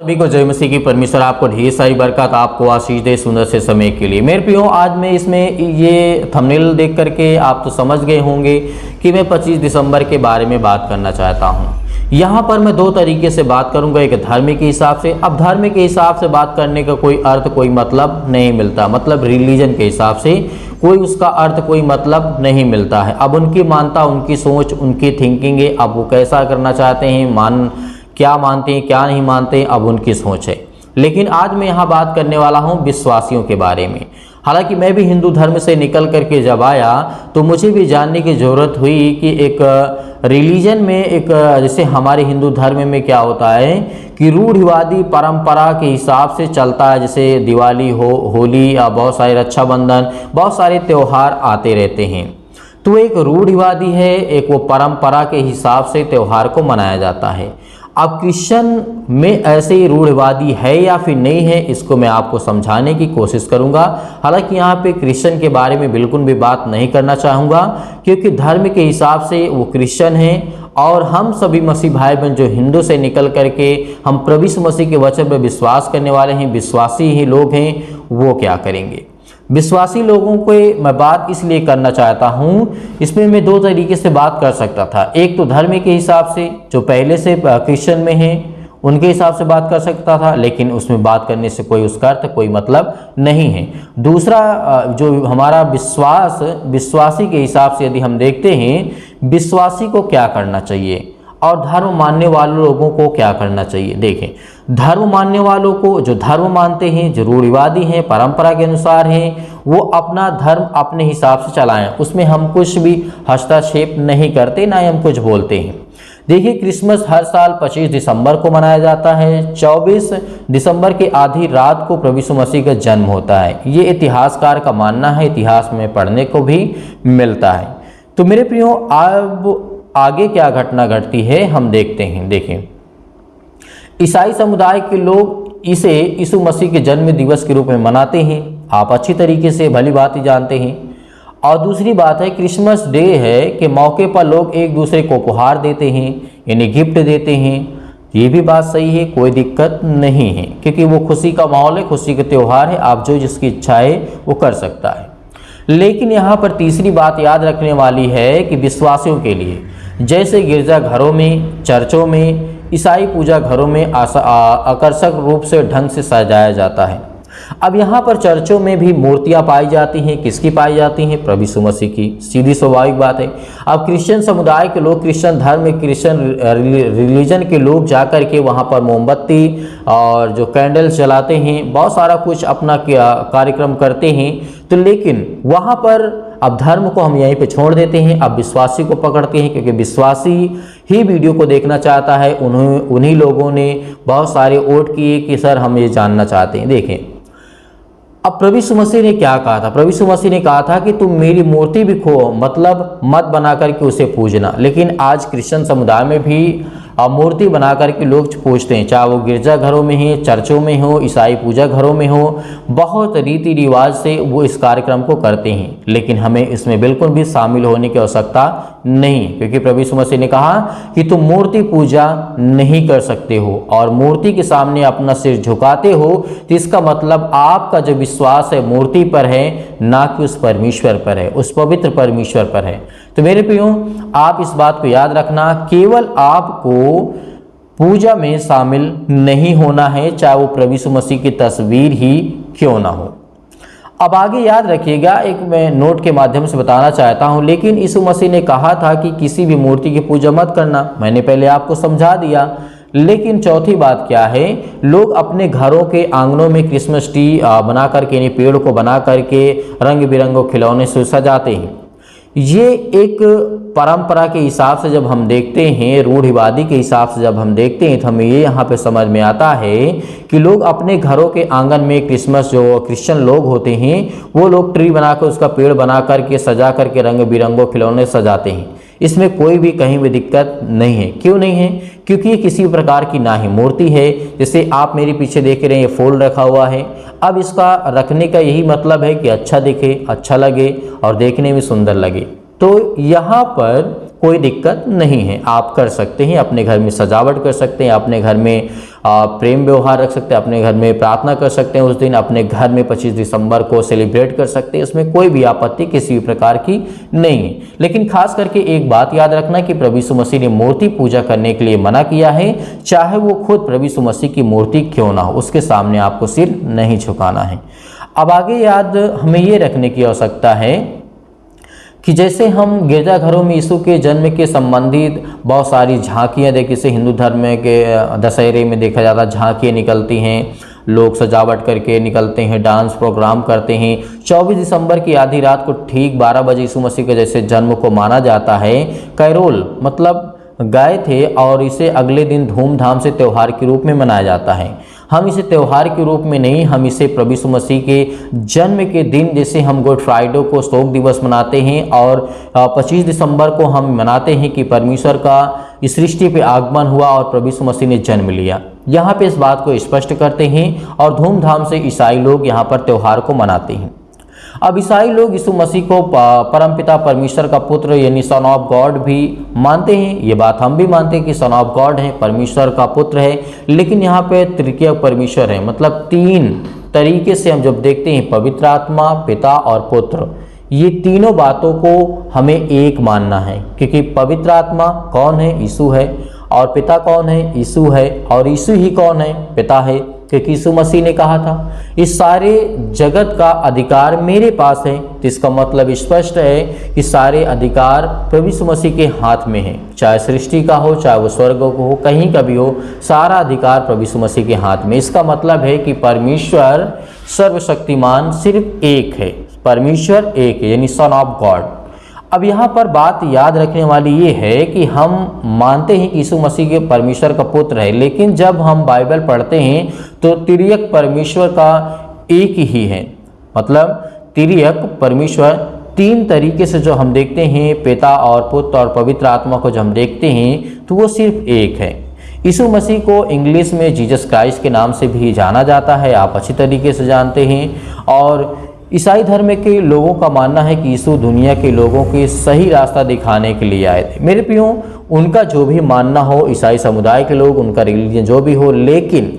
सभी को जय मसीह की। परमेश्वर आपको ढेर सारी बरकत, आपको आशीष दे सुंदर से समय के लिए। मेरे प्रियो, आज मैं इसमें ये थंबनेल देख करके आप तो समझ गए होंगे कि मैं 25 दिसंबर के बारे में बात करना चाहता हूँ। यहाँ पर मैं दो तरीके से बात करूँगा, एक धार्मिक के हिसाब से। अब धार्मिक के हिसाब से बात करने का कोई अर्थ, कोई मतलब नहीं मिलता, मतलब रिलीजन के हिसाब से कोई उसका अर्थ, कोई मतलब नहीं मिलता है। अब उनकी मानता, उनकी सोच, उनकी थिंकिंग है। अब वो कैसा करना चाहते हैं, क्या मानते हैं, क्या नहीं मानते हैं, अब उनकी सोच है। लेकिन आज मैं यहाँ बात करने वाला हूँ विश्वासियों के बारे में। हालांकि मैं भी हिंदू धर्म से निकल करके जब आया तो मुझे भी जानने की ज़रूरत हुई कि एक रिलीजन में, एक जैसे हमारे हिंदू धर्म में क्या होता है कि रूढ़िवादी परंपरा के हिसाब से चलता है। जैसे दिवाली हो, होली या बहुत सारे रक्षाबंधन, बहुत सारे त्यौहार आते रहते हैं। तो एक रूढ़िवादी है, एक वो परंपरा के हिसाब से त्यौहार को मनाया जाता है। अब क्रिश्चियन में ऐसे ही रूढ़िवादी है या फिर नहीं है, इसको मैं आपको समझाने की कोशिश करूंगा। हालांकि यहाँ पे क्रिश्चियन के बारे में बिल्कुल भी बात नहीं करना चाहूँगा, क्योंकि धर्म के हिसाब से वो क्रिश्चियन है और हम सभी मसीह भाई बहन जो हिंदू से निकल करके हम प्रभु यीशु मसीह के वचन पर विश्वास करने वाले हैं, विश्वासी ही लोग हैं, वो क्या करेंगे। विश्वासी लोगों को मैं बात इसलिए करना चाहता हूँ, इसमें मैं दो तरीके से बात कर सकता था। एक तो धर्म के हिसाब से, जो पहले से क्रिश्चियन में हैं उनके हिसाब से बात कर सकता था, लेकिन उसमें बात करने से कोई उसका अर्थ, कोई मतलब नहीं है। दूसरा, जो हमारा विश्वासी के हिसाब से यदि हम देखते हैं, विश्वासी को क्या करना चाहिए और धर्म मानने वाले लोगों को क्या करना चाहिए। देखें, धर्म मानने वालों को, जो धर्म मानते हैं, जो रूढ़िवादी हैं, परंपरा के अनुसार हैं, वो अपना धर्म अपने हिसाब से चलाएं। उसमें हम कुछ भी हस्तक्षेप नहीं करते, ना ही हम कुछ बोलते हैं। देखिए, क्रिसमस हर साल 25 दिसंबर को मनाया जाता है। 24 दिसंबर की आधी रात को प्रभु यीशु मसीह का जन्म होता है। ये इतिहासकार का मानना है, इतिहास में पढ़ने को भी मिलता है। तो मेरे प्रियो, अब आगे क्या घटना घटती है हम देखते हैं। देखें, ईसाई समुदाय के लोग इसे यीशु मसीह के जन्म दिवस के रूप में मनाते हैं। आप अच्छी तरीके से भली बात ही जानते हैं। और दूसरी बात है, क्रिसमस डे है के मौके पर लोग एक दूसरे को उपहार देते हैं, यानी गिफ्ट देते हैं। ये भी बात सही है, कोई दिक्कत नहीं है, क्योंकि वो खुशी का माहौल है, खुशी का त्यौहार है। आप जो जिसकी इच्छा है वो कर सकता है। लेकिन यहाँ पर तीसरी बात याद रखने वाली है कि विश्वासियों के लिए, जैसे गिरजा घरों में, चर्चों में, ईसाई पूजा घरों में आकर्षक रूप से ढंग से सजाया जाता है। अब यहाँ पर चर्चों में भी मूर्तियाँ पाई जाती हैं। किसकी पाई जाती हैं? प्रभु यीशु मसीह की। सीधी स्वाभाविक बात है। अब क्रिश्चियन समुदाय के लोग, क्रिश्चियन धर्म, क्रिश्चियन रिलीजन के लोग जाकर के वहाँ पर मोमबत्ती और जो कैंडल्स जलाते हैं, बहुत सारा कुछ अपना कार्यक्रम करते हैं। तो लेकिन वहाँ पर अब धर्म को हम यहीं पे छोड़ देते हैं, अब विश्वासी को पकड़ते हैं, क्योंकि विश्वासी ही वीडियो को देखना चाहता है। उन्हीं लोगों ने बहुत सारे वोट किए कि सर हम ये जानना चाहते हैं। देखें, अब प्रभु यीशु मसीह ने क्या कहा था? प्रभु यीशु मसीह ने कहा था कि तुम मेरी मूर्ति भी खो, मतलब मत बना करके उसे पूजना। लेकिन आज क्रिश्चियन समुदाय में भी मूर्ति बना करके लोग पूजते हैं, चाहे वो गिरजा घरों में ही, चर्चों में हो, ईसाई पूजा घरों में हो। बहुत रीति रिवाज से वो इस कार्यक्रम को करते हैं, लेकिन हमें इसमें बिल्कुल भी शामिल होने की आवश्यकता नहीं, क्योंकि प्रभु यीशु मसीह ने कहा कि तुम मूर्ति पूजा नहीं कर सकते हो और मूर्ति के सामने अपना सिर झुकाते हो, तो इसका मतलब आपका जो विश्वास है मूर्ति पर है, ना कि उस परमेश्वर पर है, उस पवित्र परमेश्वर पर है। तो मेरे प्रियो, आप इस बात को याद रखना, केवल आपको पूजा में शामिल नहीं होना है, चाहे वो प्रभु यीशु मसीह की तस्वीर ही क्यों ना हो। अब आगे याद रखिएगा, एक मैं नोट के माध्यम से बताना चाहता हूं, लेकिन यीशु मसीह ने कहा था कि किसी भी मूर्ति की पूजा मत करना। मैंने पहले आपको समझा दिया। लेकिन चौथी बात क्या है, लोग अपने घरों के आंगनों में क्रिसमस ट्री बना करके, यानी पेड़ को बना करके रंग बिरंगों खिलौने से सजाते हैं। ये एक परंपरा के हिसाब से जब हम देखते हैं, रूढ़िवादी के हिसाब से जब हम देखते हैं, तो हमें ये यहाँ पे समझ में आता है कि लोग अपने घरों के आंगन में क्रिसमस, जो क्रिश्चियन लोग होते हैं, वो लोग ट्री बनाकर, उसका पेड़ बना करके, सजा करके रंग बिरंगों खिलौने सजाते हैं। इसमें कोई भी कहीं भी दिक्कत नहीं है। क्यों नहीं है? क्योंकि ये किसी प्रकार की ना ही मूर्ति है। जैसे आप मेरे पीछे देख रहे हैं, ये फूल रखा हुआ है। अब इसका रखने का यही मतलब है कि अच्छा दिखे, अच्छा लगे और देखने में सुंदर लगे। तो यहाँ पर कोई दिक्कत नहीं है, आप कर सकते हैं, अपने घर में सजावट कर सकते हैं, अपने घर में प्रेम व्यवहार रख सकते हैं, अपने घर में प्रार्थना कर सकते हैं, उस दिन अपने घर में 25 दिसंबर को सेलिब्रेट कर सकते हैं, इसमें कोई भी आपत्ति किसी भी प्रकार की नहीं है। लेकिन खास करके एक बात याद रखना कि प्रभु यीशु मसीह ने मूर्ति पूजा करने के लिए मना किया है, चाहे वो खुद प्रभु यीशु मसीह की मूर्ति क्यों ना हो, उसके सामने आपको सिर नहीं झुकाना है। अब आगे याद हमें ये रखने की आवश्यकता है कि जैसे हम गिरजाघरों में यीशु के जन्म के संबंधित बहुत सारी झांकियाँ देखिए, जैसे हिंदू धर्म के दशहरे में देखा जाता है झांकियाँ निकलती हैं, लोग सजावट करके निकलते हैं, डांस प्रोग्राम करते हैं। 24 दिसंबर की आधी रात को ठीक 12 बजे यीशु मसीह के जैसे जन्म को माना जाता है। कैरोल मतलब गाए थे और इसे अगले दिन धूमधाम से त्यौहार के रूप में मनाया जाता है। हम इसे त्यौहार के रूप में नहीं, हम इसे प्रभु यीशु मसीह के जन्म के दिन, जैसे हम गुड फ्राइडे को शोक दिवस मनाते हैं और 25 दिसंबर को हम मनाते हैं कि परमेश्वर का इस सृष्टि पे आगमन हुआ और प्रभु यीशु मसीह ने जन्म लिया। यहाँ पे इस बात को स्पष्ट करते हैं और धूमधाम से ईसाई लोग यहाँ पर त्यौहार को मनाते हैं। अब ईसाई लोग यीशु मसीह को परमपिता परमेश्वर का पुत्र यानी सन ऑफ गॉड भी मानते हैं। ये बात हम भी मानते हैं कि सन ऑफ गॉड है, परमेश्वर का पुत्र है। लेकिन यहाँ पे तृतीय परमेश्वर है, मतलब तीन तरीके से हम जब देखते हैं पवित्र आत्मा, पिता और पुत्र, ये तीनों बातों को हमें एक मानना है। क्योंकि पवित्र आत्मा कौन है? यीशु है। और पिता कौन है? यीशु है। और यीशु ही कौन है? पिता है। क्योंकि यीशु मसीह ने कहा था इस सारे जगत का अधिकार मेरे पास है। तो इसका मतलब स्पष्ट है कि सारे अधिकार प्रभु यीशु मसीह के हाथ में है, चाहे सृष्टि का हो, चाहे वो स्वर्ग को हो, कहीं का भी हो, सारा अधिकार प्रभु यीशु मसीह के हाथ में। इसका मतलब है कि परमेश्वर सर्वशक्तिमान सिर्फ एक है, परमेश्वर एक है, यानी सन ऑफ गॉड। अब यहाँ पर बात याद रखने वाली ये है कि हम मानते हैं कि यीशु मसीह के परमेश्वर का पुत्र है, लेकिन जब हम बाइबल पढ़ते हैं तो तिर्यक परमेश्वर का एक ही है। मतलब तिर्यक परमेश्वर तीन तरीके से जो हम देखते हैं, पिता और पुत्र और पवित्र आत्मा को जो हम देखते हैं, तो वो सिर्फ एक है। यीशु मसीह को इंग्लिश में जीसस क्राइस्ट के नाम से भी जाना जाता है, आप अच्छी तरीके से जानते हैं। और ईसाई धर्म के लोगों का मानना है कि यीशु दुनिया के लोगों के सही रास्ता दिखाने के लिए आए थे। मेरे प्रियो, उनका जो भी मानना हो, ईसाई समुदाय के लोग, उनका रिलीजन जो भी हो, लेकिन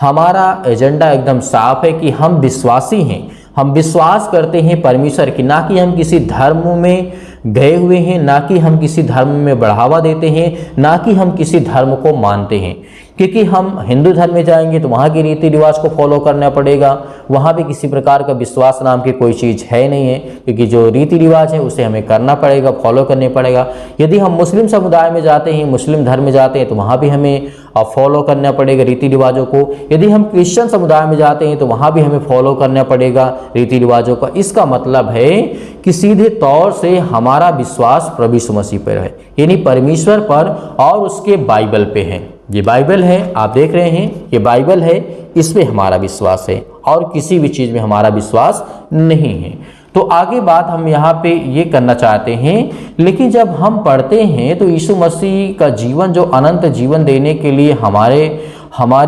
हमारा एजेंडा एकदम साफ है कि हम विश्वासी हैं, हम विश्वास करते हैं परमेश्वर की, ना कि हम किसी धर्म में गए हुए हैं, ना कि हम किसी धर्म में बढ़ावा देते हैं, ना कि हम किसी धर्म को मानते हैं। क्योंकि हम हिंदू धर्म में जाएंगे तो वहाँ के रीति रिवाज को फॉलो करना पड़ेगा, वहाँ भी किसी प्रकार का विश्वास नाम की कोई चीज़ है नहीं है, क्योंकि जो रीति रिवाज है उसे हमें करना पड़ेगा, फॉलो करने पड़ेगा। यदि हम मुस्लिम समुदाय में जाते हैं, मुस्लिम धर्म में जाते हैं, तो वहाँ भी हमें फॉलो करना पड़ेगा रीति रिवाजों को। यदि हम क्रिश्चियन समुदाय में जाते हैं तो वहाँ भी हमें फॉलो करना पड़ेगा रीति रिवाजों का। इसका मतलब है कि सीधे तौर से हमारा विश्वास प्रभु यीशु मसीह पर है, यानी परमेश्वर पर और उसके बाइबल पे है। ये बाइबल है, आप देख रहे हैं, ये बाइबल है, इसमें हमारा विश्वास है और किसी भी चीज़ में हमारा विश्वास नहीं है। तो आगे बात हम यहाँ पे ये करना चाहते हैं, लेकिन जब हम पढ़ते हैं तो यीशु मसीह का जीवन जो अनंत जीवन देने के लिए हमारे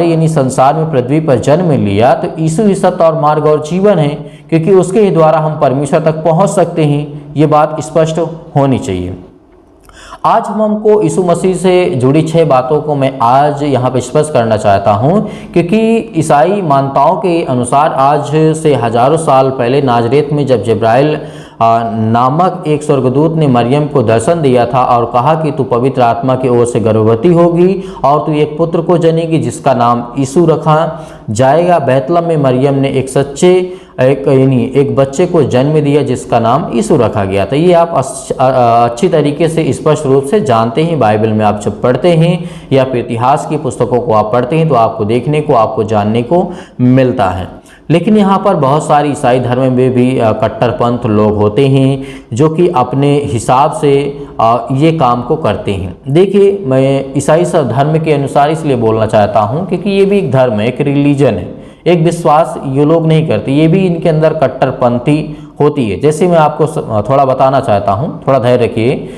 यानी संसार में पृथ्वी पर जन्म लिया, तो यीशु ही सत्य और मार्ग और जीवन है, क्योंकि उसके ही द्वारा हम परमेश्वर तक पहुँच सकते हैं। ये बात स्पष्ट होनी चाहिए। आज हमको यीशु मसीह से जुड़ी 6 बातों को मैं आज यहाँ पे स्पष्ट करना चाहता हूँ, क्योंकि ईसाई मान्यताओं के अनुसार आज से हजारों साल पहले नाजरेत में जब जिब्राइल नामक एक स्वर्गदूत ने मरियम को दर्शन दिया था और कहा कि तू पवित्र आत्मा की ओर से गर्भवती होगी और तू एक पुत्र को जनेगी जिसका नाम यीशु रखा जाएगा। बैतलहम में मरियम ने एक बच्चे को जन्म दिया जिसका नाम यीशु रखा गया था। ये आप अच्छी तरीके से स्पष्ट रूप से जानते हैं। बाइबल में आप जब पढ़ते हैं या फिर इतिहास की पुस्तकों को आप पढ़ते हैं तो आपको देखने को, आपको जानने को मिलता है। लेकिन यहाँ पर बहुत सारी ईसाई धर्म में भी कट्टरपंथ लोग होते हैं जो कि अपने हिसाब से ये काम को करते हैं। देखिए, मैं ईसाई धर्म के अनुसार इसलिए बोलना चाहता हूँ क्योंकि ये भी एक धर्म है, एक रिलीजन है, एक विश्वास ये लोग नहीं करते, ये भी इनके अंदर कट्टरपंथी होती है। जैसे मैं आपको थोड़ा बताना चाहता हूँ, थोड़ा धैर्य रखिए।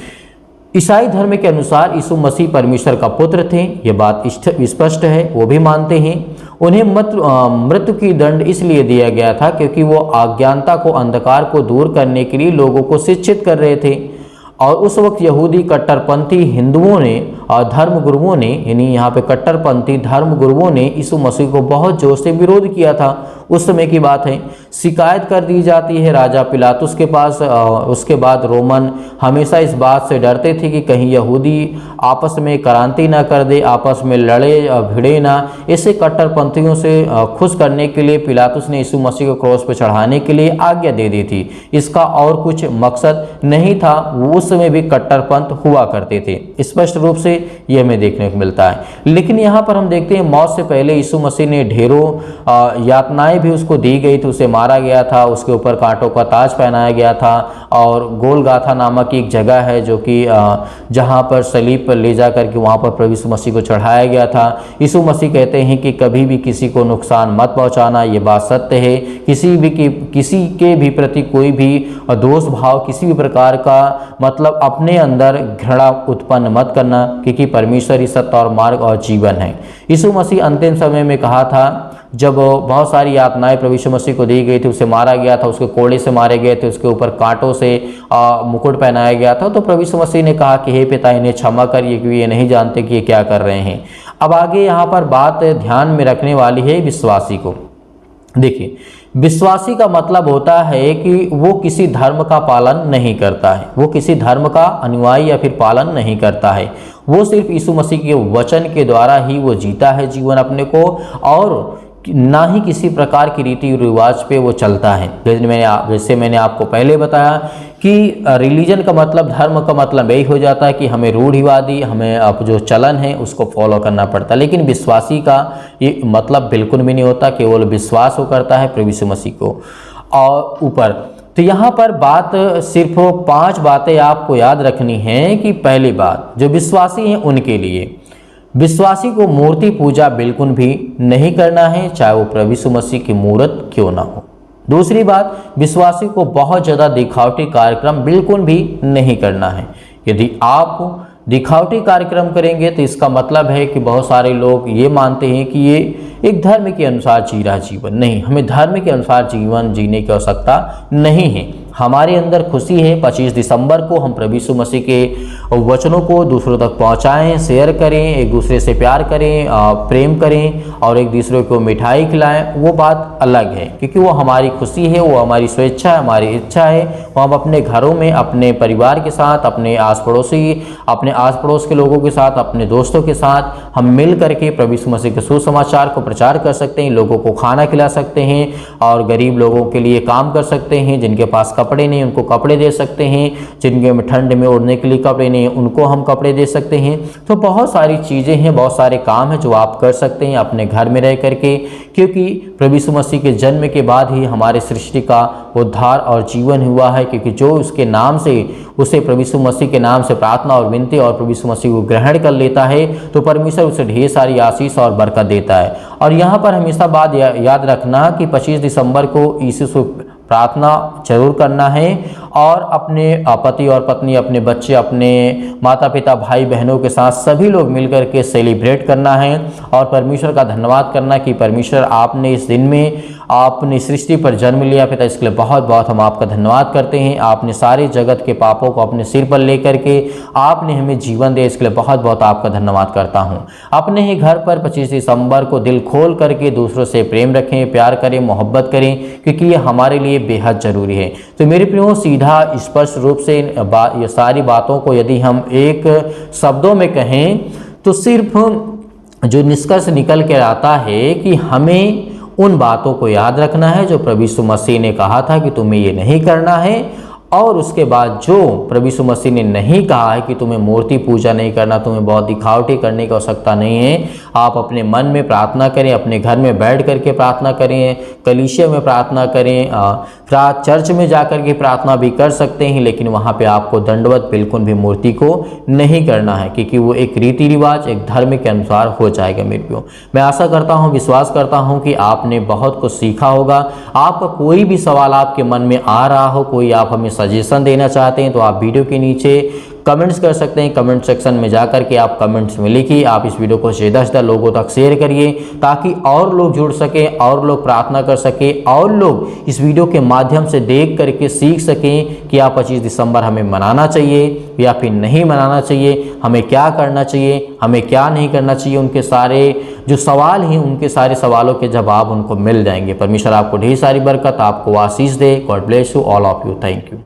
ईसाई धर्म के अनुसार यीशु मसीह परमेश्वर का पुत्र थे, ये बात स्पष्ट है, वो भी मानते हैं। उन्हें मृत्यु की दंड इसलिए दिया गया था क्योंकि वो अज्ञानता को, अंधकार को दूर करने के लिए लोगों को शिक्षित कर रहे थे। और उस वक्त यहूदी कट्टरपंथी हिंदुओं ने और धर्म गुरुओं ने, यानी यहाँ पे कट्टरपंथी धर्म गुरुओं ने यीशु मसीह को बहुत जोर से विरोध किया था। उस समय की बात है। शिकायत कर दी जाती है राजा पिलातुस के पास। उसके बाद रोमन हमेशा इस बात से डरते थे कि कहीं यहूदी आपस में क्रांति ना कर दे, आपस में लड़े भिड़े ना। इसे कट्टरपंथियों से खुश करने के लिए पिलातुस ने यीशु मसीह को क्रॉस पर चढ़ाने के लिए आज्ञा दे दी थी। इसका और कुछ मकसद नहीं था। वो उस समय भी कट्टरपंथ हुआ करते थे, स्पष्ट रूप से ये हमें देखने को मिलता है। लेकिन यहाँ पर हम देखते हैं मौत से पहले यीशु मसीह ने ढेरों यातनाएं भी उसको दी गई थी। उसे मारा गया था, उसके ऊपर कांटों का ताज पहनाया गया था, और गोलगाथा नामक एक जगह है जो कि जहाँ पर सलीब पर ले जा करके वहाँ पर प्रभु यीशु मसीह को चढ़ाया गया था। यीशु मसीह कहते हैं कि कभी भी किसी को नुकसान मत पहुँचाना, ये बात सत्य है। किसी के भी प्रति कोई भी दोष भाव, किसी भी प्रकार का मतलब अपने अंदर घृणा उत्पन्न मत करना, क्योंकि परमेश्वर ही सत्य और मार्ग और जीवन है। यीशु मसीह अंतिम समय में कहा था, जब बहुत सारी यातनाएं प्रभु यीशु मसीह को दी गई थी, उसे मारा गया था, उसके कोड़े से मारे गए थे, उसके ऊपर कांटों से मुकुट पहनाया गया था, तो प्रभु यीशु मसीह ने कहा कि हे पिता, इन्हें क्षमा करिए क्योंकि ये नहीं जानते कि ये क्या कर रहे हैं। अब आगे यहाँ पर बात ध्यान में रखने वाली है विश्वासी को। देखिए, विश्वासी का मतलब होता है कि वो किसी धर्म का पालन नहीं करता है, वो किसी धर्म का अनुयायी या फिर पालन नहीं करता है। वो सिर्फ यीशु मसीह के वचन के द्वारा ही वो जीता है जीवन अपने को, और ना ही किसी प्रकार की रीति रिवाज पे वो चलता है। जैसे मैंने आपको पहले बताया कि रिलीजन का मतलब, धर्म का मतलब यही हो जाता है कि हमें रूढ़िवादी, हमें अब जो चलन है उसको फॉलो करना पड़ता है। लेकिन विश्वासी का ये मतलब बिल्कुल भी नहीं होता। केवल विश्वास वो करता है प्रभु यीशु मसीह को और ऊपर। तो यहाँ पर बात सिर्फ 5 बातें आपको याद रखनी है कि पहली बात, जो विश्वासी हैं उनके लिए, विश्वासी को मूर्ति पूजा बिल्कुल भी नहीं करना है, चाहे वो प्रभु यीशु मसीह की मूर्त क्यों ना हो। दूसरी बात, विश्वासी को बहुत ज़्यादा दिखावटी कार्यक्रम बिल्कुल भी नहीं करना है। यदि आप दिखावटी कार्यक्रम करेंगे तो इसका मतलब है कि बहुत सारे लोग ये मानते हैं कि ये एक धर्म के अनुसार जी रहा जीवन। नहीं, हमें धर्म के अनुसार जीवन जीने की आवश्यकता नहीं है। हमारे अंदर खुशी है 25 दिसंबर को हम प्रभु यीशु मसीह के वचनों को दूसरों तक पहुंचाएं, शेयर करें, एक दूसरे से प्यार करें, प्रेम करें और एक दूसरे को मिठाई खिलाएं। वो बात अलग है, क्योंकि वो हमारी खुशी है, वो हमारी स्वेच्छा है, हमारी इच्छा है। वो हम अपने घरों में, अपने परिवार के साथ, अपने आस पड़ोस के लोगों के साथ, अपने दोस्तों के साथ हम मिल करके प्रभु यीशु मसीह के सुसमाचार को प्रचार कर सकते हैं, लोगों को खाना खिला सकते हैं और गरीब लोगों के लिए काम कर सकते हैं। जिनके पास कपड़े नहीं उनको कपड़े दे सकते हैं, जिनके ठंड में ओढ़ने के लिए कपड़े नहीं उनको हम कपड़े दे सकते हैं। तो बहुत सारी चीज़ें हैं, बहुत सारे काम हैं जो आप कर सकते हैं अपने घर में रह करके, क्योंकि प्रभु यीशु मसीह के जन्म के बाद ही हमारे सृष्टि का उद्धार और जीवन हुआ है। क्योंकि जो उसके नाम से, उसे प्रभु यीशु मसीह के नाम से प्रार्थना और विनती और प्रभु यीशु मसीह को ग्रहण कर लेता है तो परमेश्वर उसे ढेर सारी आशीष और बरकत देता है। और यहाँ पर हमेशा बात याद रखना कि 25 दिसंबर को यीशु से प्रार्थना जरूर करना है और अपने पति और पत्नी, अपने बच्चे, अपने माता पिता, भाई बहनों के साथ सभी लोग मिलकर के सेलिब्रेट करना है और परमेश्वर का धन्यवाद करना कि परमेश्वर आपने इस दिन में आपने सृष्टि पर जन्म लिया। पिता, इसके लिए बहुत बहुत हम आपका धन्यवाद करते हैं। आपने सारे जगत के पापों को अपने सिर पर लेकर के आपने हमें जीवन दिया, इसके लिए बहुत बहुत आपका धन्यवाद करता हूं। अपने ही घर पर 25 दिसंबर को दिल खोल करके दूसरों से प्रेम रखें, प्यार करें, मोहब्बत करें, क्योंकि ये हमारे लिए बेहद जरूरी है। तो मेरे प्रियो, सीधा स्पष्ट रूप से ये सारी बातों को यदि हम एक शब्दों में कहें तो सिर्फ जो निष्कर्ष निकल के आता है कि हमें उन बातों को याद रखना है जो प्रभु यीशु मसीह ने कहा था कि तुम्हें ये नहीं करना है, और उसके बाद जो प्रभु यीशु मसीह ने नहीं कहा है कि तुम्हें मूर्ति पूजा नहीं करना, तुम्हें बहुत दिखावटी करने की आवश्यकता नहीं है। आप अपने मन में प्रार्थना करें, अपने घर में बैठ करके प्रार्थना करें, कलीसिया में प्रार्थना करें, चर्च में जाकर के प्रार्थना भी कर सकते हैं, लेकिन वहाँ पे आपको दंडवत बिल्कुल भी मूर्ति को नहीं करना है, क्योंकि वो एक रीति रिवाज, एक धर्म के अनुसार हो जाएगा। मेरे प्रियो, मैं आशा करता हूँ, विश्वास करता हूँ कि आपने बहुत कुछ सीखा होगा। आपका कोई भी सवाल आपके मन में आ रहा हो, कोई आप हमें सजेशन देना चाहते हैं तो आप वीडियो के नीचे कमेंट्स कर सकते हैं। कमेंट सेक्शन में जा कर के आप कमेंट्स में लिखिए। आप इस वीडियो को ज़्यादा से ज़्यादा लोगों तक शेयर करिए ताकि और लोग जुड़ सकें, और लोग प्रार्थना कर सकें, और लोग इस वीडियो के माध्यम से देख करके सीख सकें कि 25 दिसंबर हमें मनाना चाहिए या फिर नहीं मनाना चाहिए, हमें क्या करना चाहिए, हमें क्या नहीं करना चाहिए। उनके सारे जो सवाल हैं, उनके सारे सवालों के जवाब उनको मिल जाएंगे। परमेश्वर आपको ढेर सारी बरकत, आपको आशीष दे। God bless you all of you. Thank you.